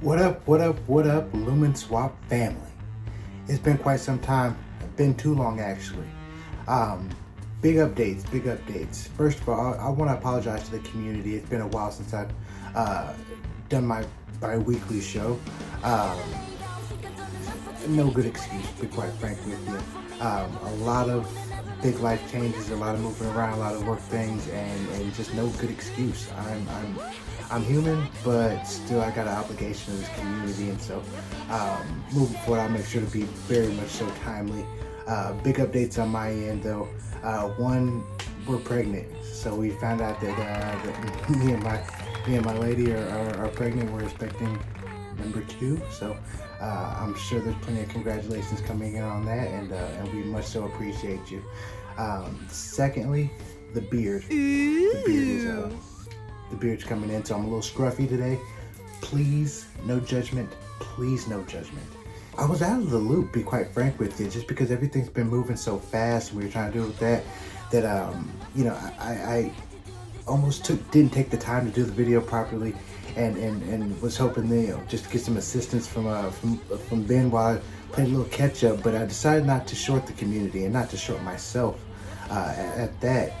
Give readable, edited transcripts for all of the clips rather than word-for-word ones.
What up, what up, what up, Lumenswap family? It's been quite some time, been too long actually. Um, big updates, big updates. First of all, I want to apologize to the community. It's been a while since I've done my bi-weekly show. Um, no good excuse, to be quite frank with you. A lot of big life changes, a lot of moving around, a lot of work things, and just no good excuse. I'm human, but still I got an obligation to this community, and so moving forward, I'll make sure to be very much so timely. Big updates on my end, though. One, we're pregnant, so we found out that me and my lady are pregnant. We're expecting number 2, so I'm sure there's plenty of congratulations coming in on that, and we much so appreciate you. Secondly, the beard. The beard's coming in, so I'm a little scruffy today. Please, no judgment. Please, no judgment. I was out of the loop, be quite frank with you, just because everything's been moving so fast. We were trying to do with that I almost didn't take the time to do the video properly, and was hoping that, just to get some assistance from Ben while I played a little catch up. But I decided not to short the community and not to short myself at that,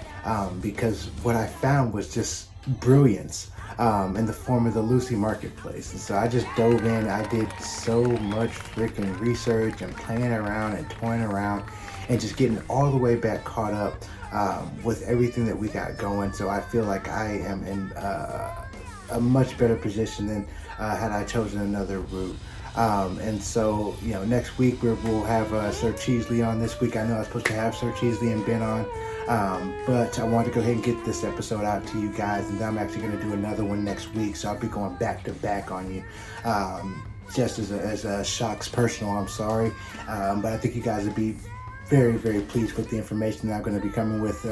because what I found was just brilliance in the form of the Lsp Marketplace. And so I just dove in. I did so much freaking research and playing around and toying around and just getting all the way back caught up with everything that we got going. So I feel like I am in a much better position than had I chosen another route. And so, next week we'll have Sir Cheesley on. This week I know I was supposed to have Sir Cheesley and Ben on, but I wanted to go ahead and get this episode out to you guys, and then I'm actually going to do another one next week, so I'll be going back to back on you. Just as a Chak's personal, I'm sorry, but I think you guys would be very, very pleased with the information that I'm going to be coming with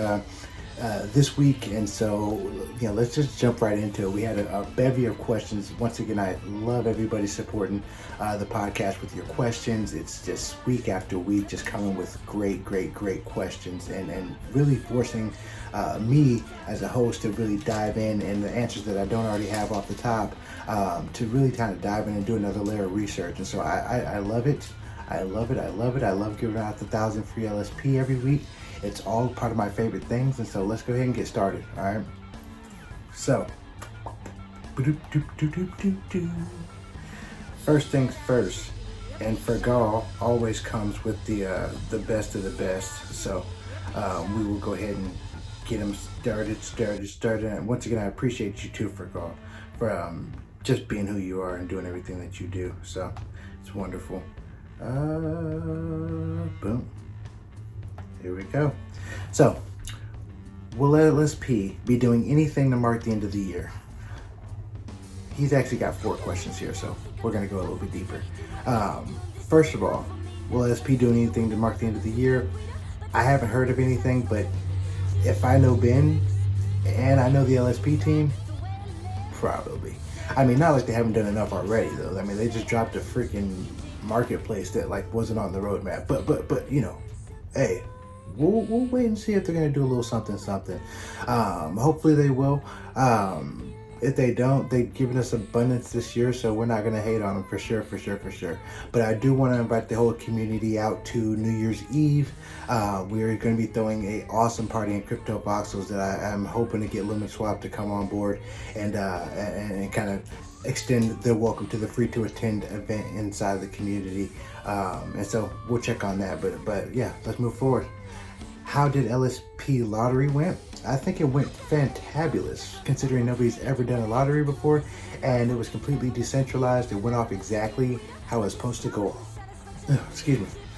this week. And so, let's just jump right into it. We had a bevy of questions. Once again, I love everybody supporting the podcast with your questions. It's just week after week, just coming with great questions, and really forcing me as a host to really dive in, and the answers that I don't already have off the top, to really kind of dive in and do another layer of research. And so I love it. I love it. I love giving out the 1,000 free LSP every week. It's all part of my favorite things. And so let's go ahead and get started. All right. So, first things first, and Fergal always comes with the best of the best. So we will go ahead and get him started. And once again, I appreciate you too, Fergal, for just being who you are and doing everything that you do. So it's wonderful. Boom. Here we go. So, will Lsp be doing anything to mark the end of the year? He's actually got 4 questions here, so we're going to go a little bit deeper. First of all, will Lsp do anything to mark the end of the year? I haven't heard of anything, but if I know Ben and I know the Lsp team, probably. I mean, not like they haven't done enough already, though. I mean, they just dropped a freaking marketplace that wasn't on the roadmap. But hey, we'll wait and see if they're gonna do a little something. Hopefully they will. If they don't, they've given us abundance this year, so we're not gonna hate on them for sure. But I do want to invite the whole community out to New Year's Eve. We're going to be throwing a awesome party in crypto voxels that I'm hoping to get Lumenswap to come on board and kind of extend their welcome to the free to attend event inside the community. And so we'll check on that. But yeah, let's move forward. How did Lsp lottery went? I think it went fantabulous, considering nobody's ever done a lottery before, and it was completely decentralized. It went off exactly how it's supposed to go.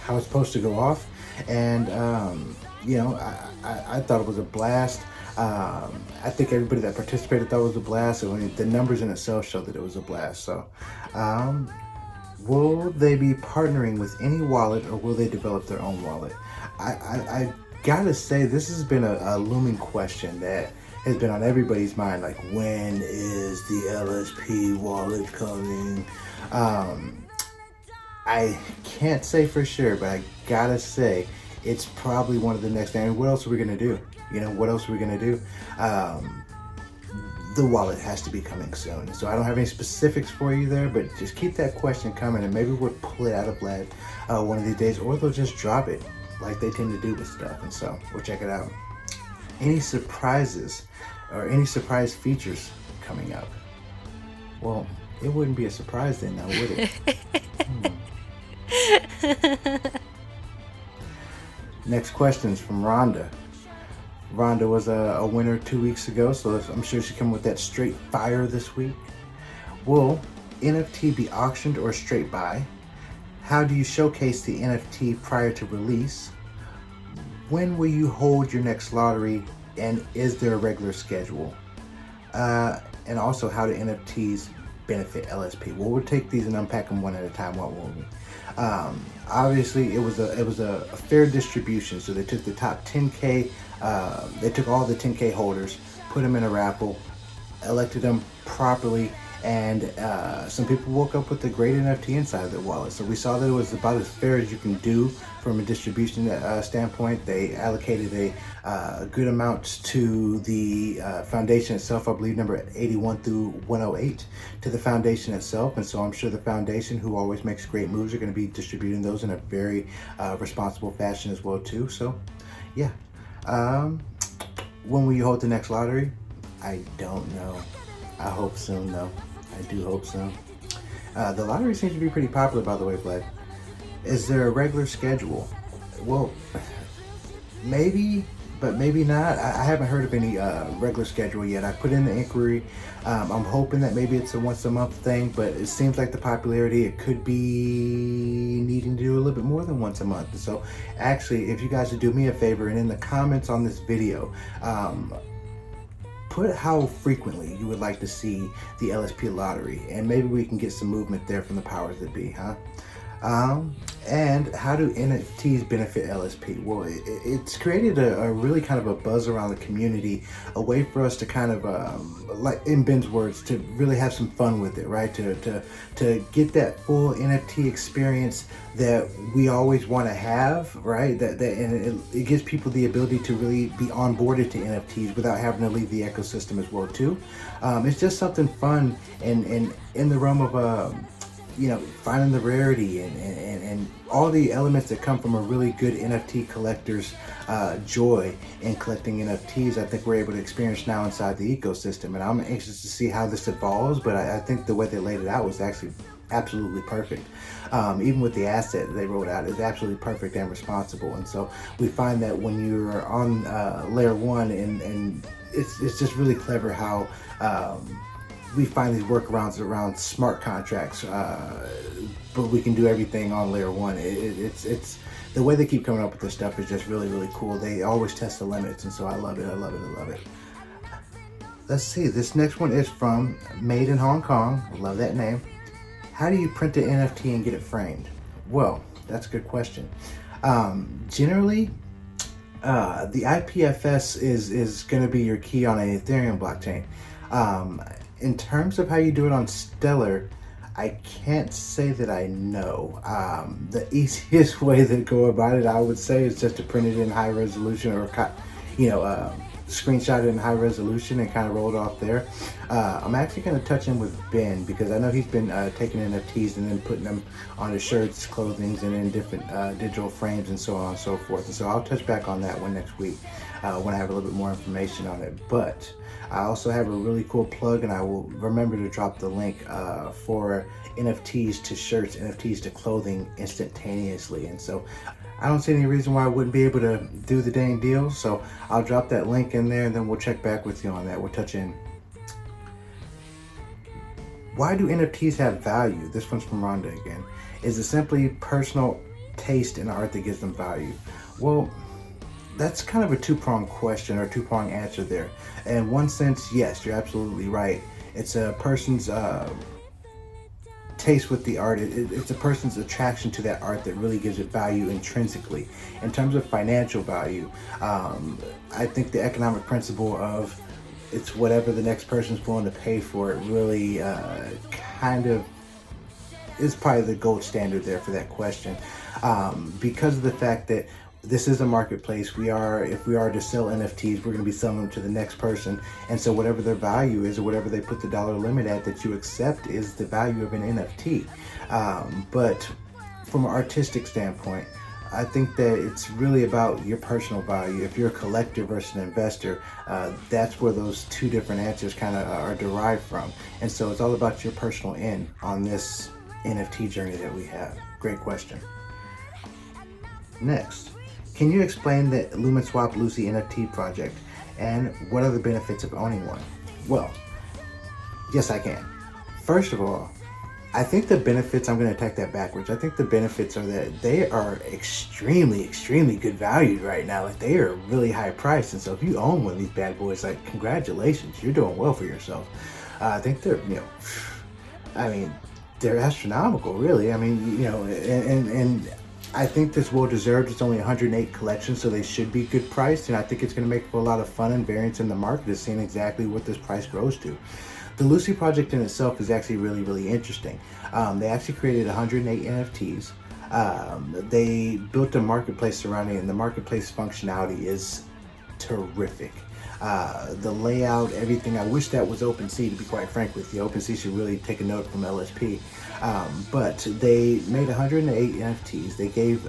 How it's supposed to go off, and I thought it was a blast. I think everybody that participated thought it was a blast. So the numbers in itself showed that it was a blast. So, will they be partnering with any wallet, or will they develop their own wallet? I gotta say, this has been a looming question that has been on everybody's mind. Like, when is the Lsp wallet coming? I can't say for sure, but I gotta say it's probably one of the next. I mean, what else are we gonna do? What else are we gonna do? the wallet has to be coming soon. So I don't have any specifics for you there, but just keep that question coming, and maybe we'll pull it out of Vlad one of these days, or they'll just drop it like they tend to do with stuff, and so we'll check it out. Any surprises or any surprise features coming up? Well, it wouldn't be a surprise then, now would it? Next question's from Rhonda. Rhonda was a winner 2 weeks ago, so I'm sure she's coming with that straight fire this week. Will NFT be auctioned or straight buy? How do you showcase the NFT prior to release? When will you hold your next lottery, and is there a regular schedule? And also, how do NFTs benefit LSP? Well, we'll take these and unpack them one at a time, won't we? Obviously, it was a fair distribution. So they took the top 10K, they took all the 10K holders, put them in a raffle, elected them properly, and some people woke up with a great NFT inside of their wallet. So we saw that it was about as fair as you can do from a distribution standpoint. They allocated a good amount to the foundation itself. I believe number 81 through 108 to the foundation itself. And so I'm sure the foundation, who always makes great moves, are going to be distributing those in a very responsible fashion as well too. So yeah. When will you hold the next lottery? I don't know. I hope soon though. I do hope so. The lottery seems to be pretty popular, by the way, Vlad. Is there a regular schedule? Well, maybe, but maybe not. I haven't heard of any regular schedule yet. I put in the inquiry. I'm hoping that maybe it's a once a month thing, but it seems like the popularity, it could be needing to do a little bit more than once a month. So actually, if you guys would do me a favor, and in the comments on this video, put how frequently you would like to see the LSP lottery, and maybe we can get some movement there from the powers that be, huh? And how do NFTs benefit LSP? Well, it's created a really kind of a buzz around the community, a way for us to kind of, like in Ben's words, to really have some fun with it, right? To get that full NFT experience that we always want to have, right? And it gives people the ability to really be onboarded to NFTs without having to leave the ecosystem as well too. It's just something fun and in the realm of finding the rarity and all the elements that come from a really good NFT collector's joy in collecting NFTs. I think we're able to experience now inside the ecosystem, and I'm anxious to see how this evolves, but I think the way they laid it out was actually absolutely perfect. Even with the asset they wrote out, is absolutely perfect and responsible. And so we find that when you're on layer one, and it's just really clever how we find these workarounds around smart contracts, but we can do everything on layer one. It's the way they keep coming up with this stuff is just really, really cool. They always test the limits, and so I love it. I love it. I love it. Let's see. This next one is from Made in Hong Kong. I love that name. How do you print an NFT and get it framed? Well, that's a good question. Generally, the IPFS is going to be your key on an Ethereum blockchain. In terms of how you do it on Stellar, I can't say that I know. The easiest way to go about it, I would say, is just to print it in high resolution, or screenshot it in high resolution and kind of roll it off there. I'm actually going to touch in with Ben, because I know he's been taking NFTs and then putting them on his shirts, clothings, and in different digital frames and so on and so forth. And so I'll touch back on that one next week when I have a little bit more information on it. But I also have a really cool plug, and I will remember to drop the link for NFTs to shirts, NFTs to clothing instantaneously. And so I don't see any reason why I wouldn't be able to do the dang deal. So I'll drop that link in there, and then we'll check back with you on that. We'll touch in. Why do NFTs have value? This one's from Rhonda again. Is it simply personal taste in art that gives them value? Well, that's kind of a two-pronged question, or two-pronged answer there. In one sense, yes, you're absolutely right. It's a person's taste with the art. It's a person's attraction to that art that really gives it value intrinsically. In terms of financial value, I think the economic principle of it's whatever the next person's willing to pay for it really kind of is probably the gold standard there for that question, because of the fact that this is a marketplace. If we are to sell NFTs, we're going to be selling them to the next person. And so whatever their value is, or whatever they put the dollar limit at that you accept, is the value of an NFT. But from an artistic standpoint, I think that it's really about your personal value. If you're a collector versus an investor, that's where those two different answers kind of are derived from. And so it's all about your personal end on this NFT journey that we have. Great question. Next, can you explain the Lumenswap Lucy NFT project and what are the benefits of owning one? Well, yes, I can. First of all, I think the benefits, I'm going to attack that backwards. I think the benefits are that they are extremely, extremely good valued right now. Like, they are really high priced. And so if you own one of these bad boys, like, congratulations, you're doing well for yourself. I think they're, they're astronomical, really. I mean, and I think this well deserved. It's only 108 collections, so they should be good priced. And I think it's going to make for a lot of fun and variance in the market is seeing exactly what this price grows to. The Lucy project in itself is actually really, really interesting. They actually created 108 NFTs. They built a marketplace surrounding it, and the marketplace functionality is terrific. The layout, everything. I wish that was OpenSea, to be quite frank with you. OpenSea should really take a note from LSP. But they made 108 NFTs. They gave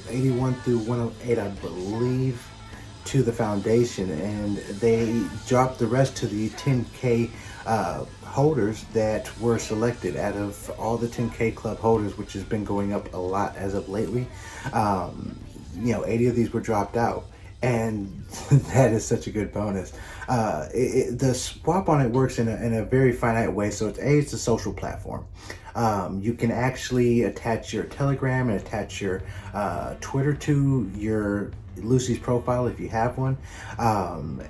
81 through 108, I believe, to the foundation, and they dropped the rest to the 10K holders that were selected out of all the 10K club holders, which has been going up a lot as of lately. 80 of these were dropped out, and that is such a good bonus. The swap on it works in a very finite way. So it's a social platform. You can actually attach your Telegram and attach your Twitter to your Lucy's profile if you have one,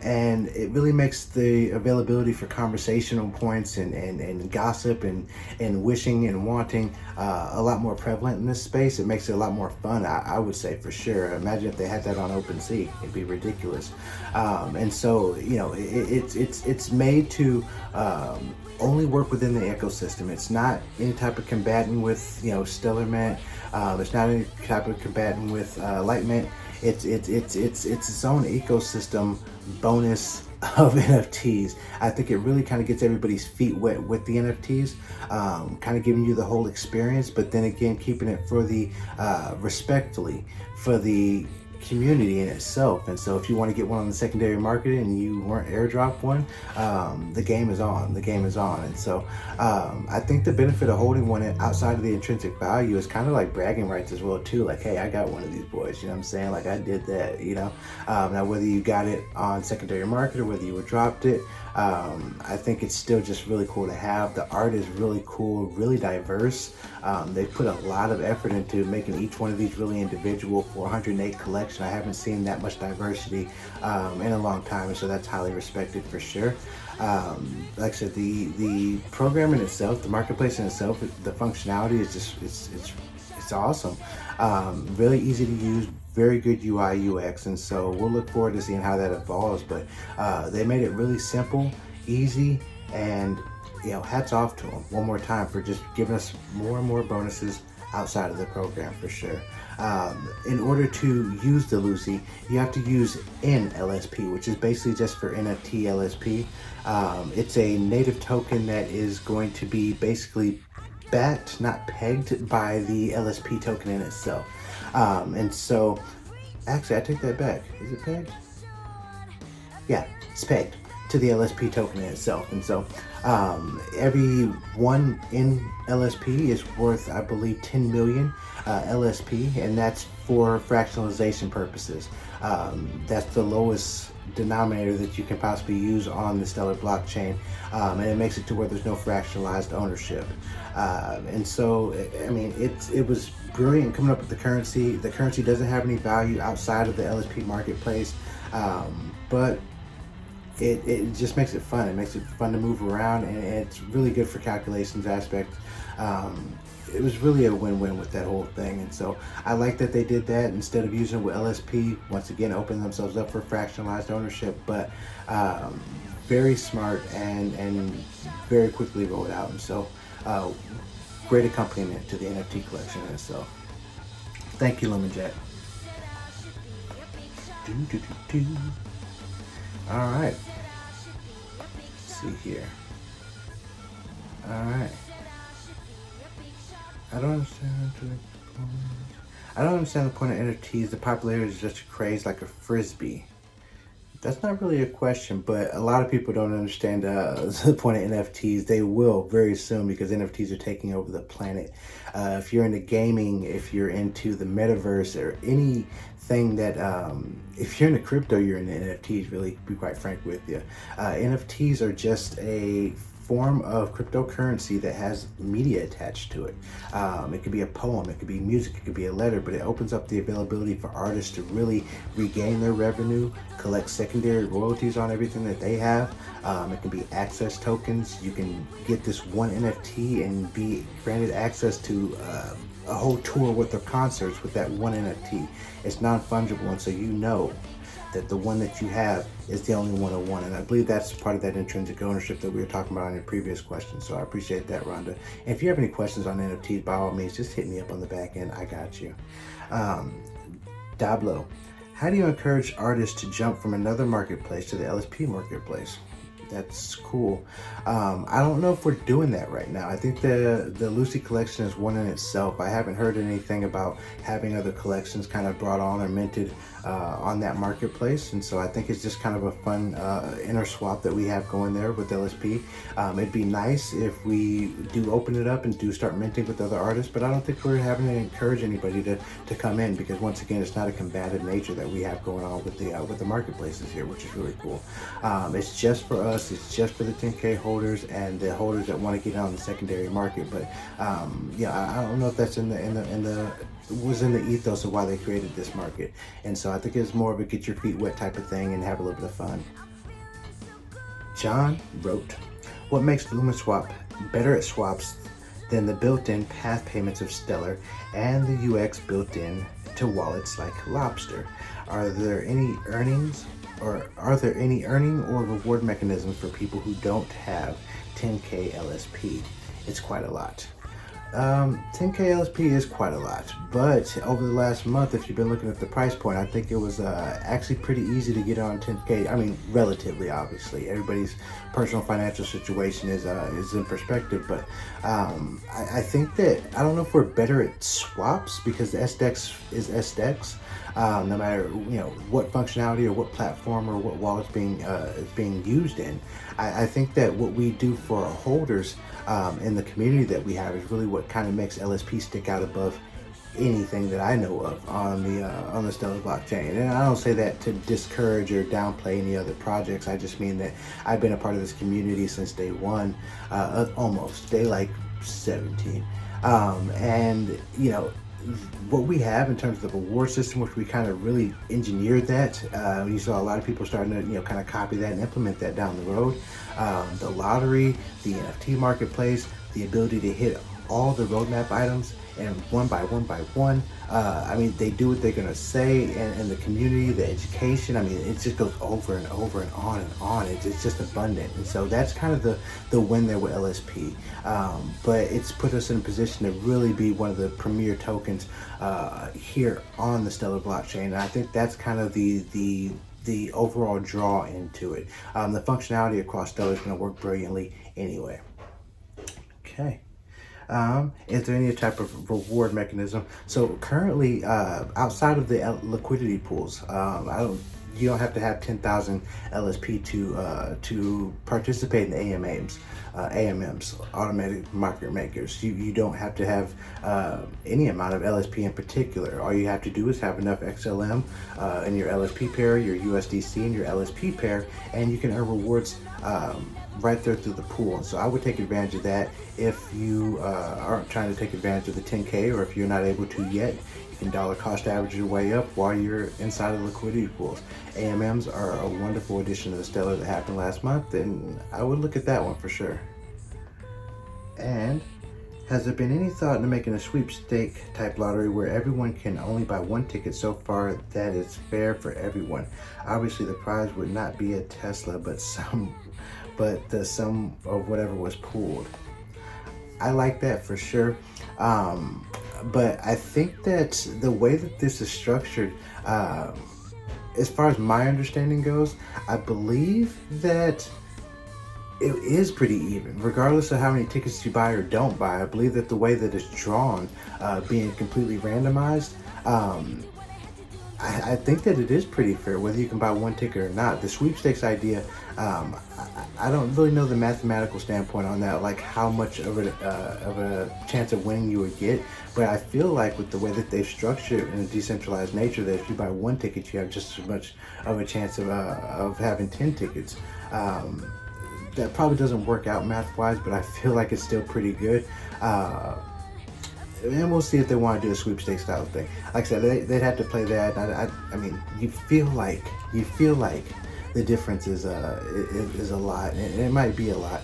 and it really makes the availability for conversational points and gossip and wishing and wanting a lot more prevalent in this space. It makes it a lot more fun, I would say, for sure. Imagine if they had that on OpenSea. It'd be ridiculous. And so it's made to only work within the ecosystem. It's not any type of combating with Stellar Mint. It's not any type of combating with Light Mint. It's its own ecosystem bonus of NFTs. I think it really kind of gets everybody's feet wet with the NFTs, kind of giving you the whole experience, but then again keeping it for the respectfully for the community in itself. And so if you want to get one on the secondary market and you weren't airdropped one, the game is on. And so I think the benefit of holding one outside of the intrinsic value is kind of like bragging rights as well too. Like, hey, I got one of these boys, you know what I'm saying? Like, I did that, now whether you got it on secondary market or whether you dropped it, I think it's still just really cool to have. The art is really cool, really diverse. They put a lot of effort into making each one of these really individual. 408 collection. I haven't seen that much diversity in a long time, and so that's highly respected for sure. Like I said, the program in itself, the marketplace in itself, the functionality is just it's awesome. Really easy to use, very good UI UX, and so we'll look forward to seeing how that evolves. But they made it really simple, easy, and hats off to them one more time for just giving us more and more bonuses outside of the program for sure. In order to use the Lucy, you have to use NLSP, which is basically just for NFT LSP. It's a native token that is going to be basically backed, not pegged, by the LSP token in itself. And so, actually, I take that back. Is it pegged? Yeah, it's pegged to the LSP token in itself. And so every one in LSP is worth, I believe, 10 million LSP, and that's for fractionalization purposes. That's the lowest denominator that you can possibly use on the Stellar blockchain, and it makes it to where there's no fractionalized ownership. And so, I mean, it was brilliant coming up with the currency. The currency doesn't have any value outside of the Lsp Marketplace, but it just makes it fun. It makes it fun to move around, and it's really good for calculations aspect. It was really a win-win with that whole thing, and so I like that they did that instead of using it with LSP. Once again, opening themselves up for fractionalized ownership, but very smart and very quickly rolled out. And so great accompaniment to the NFT collection in itself. Thank you, Lumen Jack. All right. Let's see here. All right. I don't understand the point of NFTs. The popularity is just a craze like a frisbee. That's not really a question, but a lot of people don't understand the point of NFTs. They will very soon because NFTs are taking over the planet. If you're into gaming, if you're into the metaverse or anything that, if you're into crypto, you're into NFTs, really, to be quite frank with you. NFTs are just a form of cryptocurrency that has media attached to it. It could be a poem, it could be music, it could be a letter, but it opens up the availability for artists to really regain their revenue, collect secondary royalties on everything that they have. It can be access tokens. You can get this one NFT and be granted access to a whole tour worth of concerts with that one NFT. It's non-fungible, and so you know that the one that you have is the only one of one. And I believe that's part of that intrinsic ownership that we were talking about in your previous question. So I appreciate that, Rhonda. And if you have any questions on NFTs, by all means, just hit me up on the back end. I got you. Dablo, how do you encourage artists to jump from another marketplace to the Lsp Marketplace? That's cool. I don't know if we're doing that right now. I think the Lucy collection is one in itself. I haven't heard anything about having other collections kind of brought on or minted on that marketplace, and so I think it's just kind of a fun inner swap that we have going there with Lsp. It'd be nice if we do open it up and do start minting with other artists, but I don't think we're having to encourage anybody to come in, because once again, it's not a combative nature that we have going on with the marketplaces here, which is really cool. It's just for us. It's just for the 10K holders and the holders that want to get on the secondary market. But yeah, I don't know if that's was in the ethos of why they created this market. And so I think it's more of a get your feet wet type of thing and have a little bit of fun. John wrote, what makes Lumenswap better at swaps than the built-in path payments of Stellar and the UX built in to wallets like Lobster? Are there any earning or reward mechanisms for people who don't have 10K Lsp? It's quite a lot. 10K Lsp is quite a lot, but over the last month, if you've been looking at the price point, I think it was actually pretty easy to get on 10K. I mean, relatively, obviously, everybody's personal financial situation is in perspective, but I think that, I don't know if we're better at swaps, because the SDEX is SDEX. No matter what functionality or what platform or what wallet is being used in. I think that what we do for our holders in the community that we have is really what kind of makes Lsp stick out above anything that I know of on the Stellar blockchain. And I don't say that to discourage or downplay any other projects. I just mean that I've been a part of this community since day one, almost day like 17, and what we have in terms of the reward system, which we kind of really engineered that. You saw a lot of people starting to kind of copy that and implement that down the road. The lottery, the NFT marketplace, the ability to hit all the roadmap items and one by one. I mean, they do what they're gonna say, and the community, the education, I mean, it just goes over and over and on and on. It's just abundant. And so that's kind of the win there with Lsp. But it's put us in a position to really be one of the premier tokens here on the Stellar blockchain. And I think that's kind of the overall draw into it. The functionality across Stellar is gonna work brilliantly anyway. Okay. Is there any type of reward mechanism? So currently, outside of the liquidity pools, you don't have to have 10,000 Lsp to participate in the AMMs, automatic market makers. You don't have to have any amount of Lsp in particular. All you have to do is have enough XLM in your Lsp pair, your USDC in your Lsp pair, and you can earn rewards right there through the pool. So I would take advantage of that if you aren't trying to take advantage of the 10K, or if you're not able to yet. You can dollar cost average your way up while you're inside of liquidity pools. AMMs are a wonderful addition to the Stellar that happened last month, and I would look at that one for sure. And has there been any thought into making a sweepstake type lottery where everyone can only buy one ticket so far that it's fair for everyone? Obviously the prize would not be a Tesla, but the sum of whatever was pooled. I like that for sure. But I think that the way that this is structured, as far as my understanding goes, I believe that it is pretty even, regardless of how many tickets you buy or don't buy. I believe that the way that it's drawn, being completely randomized, I think that it is pretty fair, whether you can buy one ticket or not. The sweepstakes idea, I don't really know the mathematical standpoint on that, like how much of a chance of winning you would get. But I feel like with the way that they've structured it in a decentralized nature, that if you buy one ticket, you have just as much of a chance of having 10 tickets. That probably doesn't work out math-wise, but I feel like it's still pretty good. And we'll see if they want to do a sweepstakes style thing. Like I said, they'd have to play that. I mean, you feel like the difference is a lot, and it might be a lot.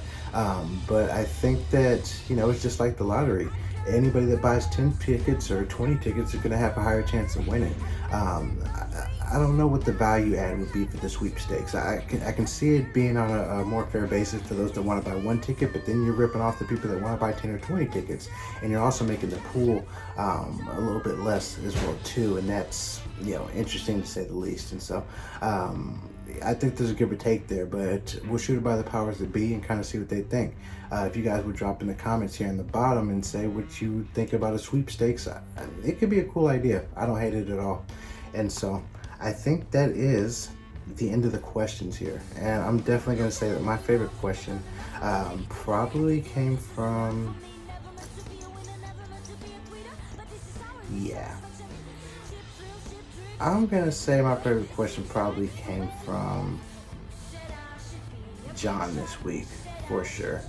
But I think that, you know, it's just like the lottery. Anybody that buys 10 tickets or 20 tickets is going to have a higher chance of winning. I don't know what the value add would be for the sweepstakes. I can see it being on a more fair basis for those that want to buy one ticket, but then you're ripping off the people that want to buy 10 or 20 tickets, and you're also making the pool a little bit less as well too, and that's, you know, interesting to say the least. And so I think there's a give or take there, but we'll shoot it by the powers that be and kind of see what they think. If you guys would drop in the comments here in the bottom and say what you think about a sweepstakes, it could be a cool idea. I don't hate it at all. And so I think that is the end of the questions here. And I'm definitely going to say that my favorite question probably came from, I'm going to say my favorite question probably came from John this week, for sure.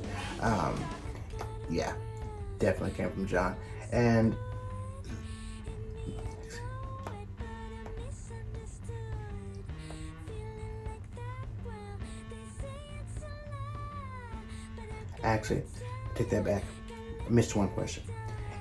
Definitely came from John. And actually, take that back. I missed one question.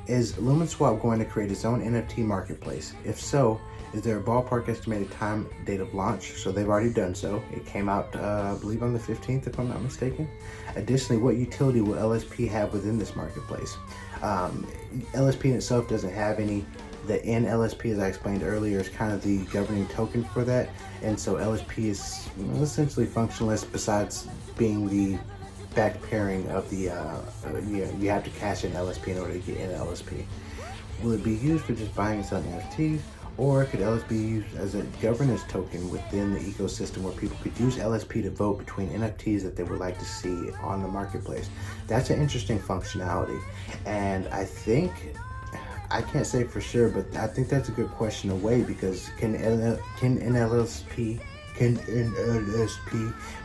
Is Lumenswap going to create its own NFT marketplace? If so, is there a ballpark estimated time date of launch? So they've already done so. It came out, I believe, on the 15th, if I'm not mistaken. Additionally, what utility will Lsp have within this marketplace? Lsp in itself doesn't have any. The nLSP, as I explained earlier, is kind of the governing token for that. And so Lsp is essentially functionless besides being the back pairing of the, you have to cash in Lsp in order to get in Lsp. Will it be used for just buying and selling NFTs? Or could Lsp be used as a governance token within the ecosystem where people could use Lsp to vote between NFTs that they would like to see on the marketplace? That's an interesting functionality. And I think, I can't say for sure, but I think that's a good question to weigh, because can NLSP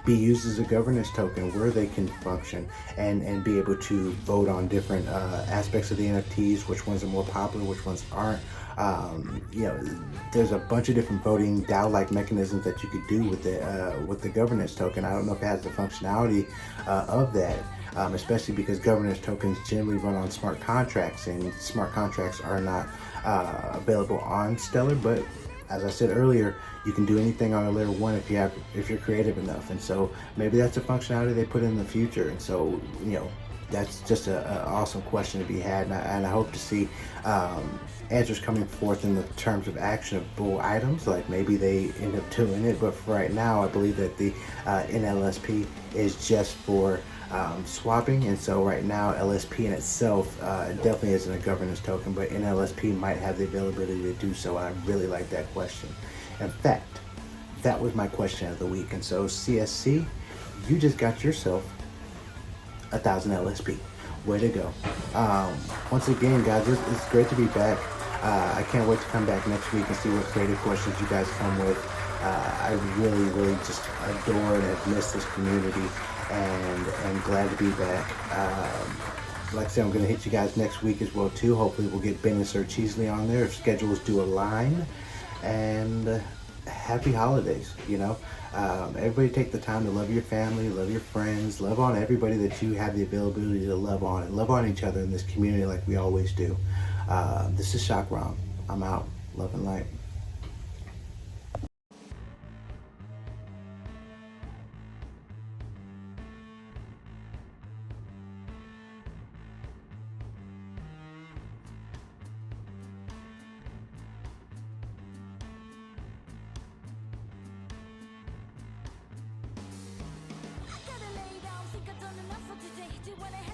be used as a governance token where they can function and be able to vote on different aspects of the NFTs, which ones are more popular, which ones aren't. You know, there's a bunch of different voting DAO-like mechanisms that you could do with the governance token. I don't know if it has the functionality of that, especially because governance tokens generally run on smart contracts, and smart contracts are not available on Stellar. But as I said earlier, you can do anything on a layer 1 if you're creative enough. And so maybe that's a functionality they put in the future. And so, you know, that's just an awesome question to be had, and I hope to see answers coming forth in the terms of actionable items, like maybe they end up doing it. But for right now, I believe that the NLSP is just for swapping, and so right now Lsp in itself definitely isn't a governance token, but NLSP might have the availability to do so. I really like that question. In fact, that was my question of the week. And so CSC, you just got yourself 1,000 Lsp. Way to go. Once again, guys, it's great to be back. I can't wait to come back next week and see what creative questions you guys come with. I really just adore and have missed this community, and I'm glad to be back. Like I said, I'm going to hit you guys next week as well too. Hopefully we'll get Ben and Sir Cheesley on there if schedules do align. And happy holidays, you know. Everybody take the time to love your family, love your friends, love on everybody that you have the availability to love on, and love on each other in this community like we always do. This is Chak Raam. I'm out. Love and light. you wanna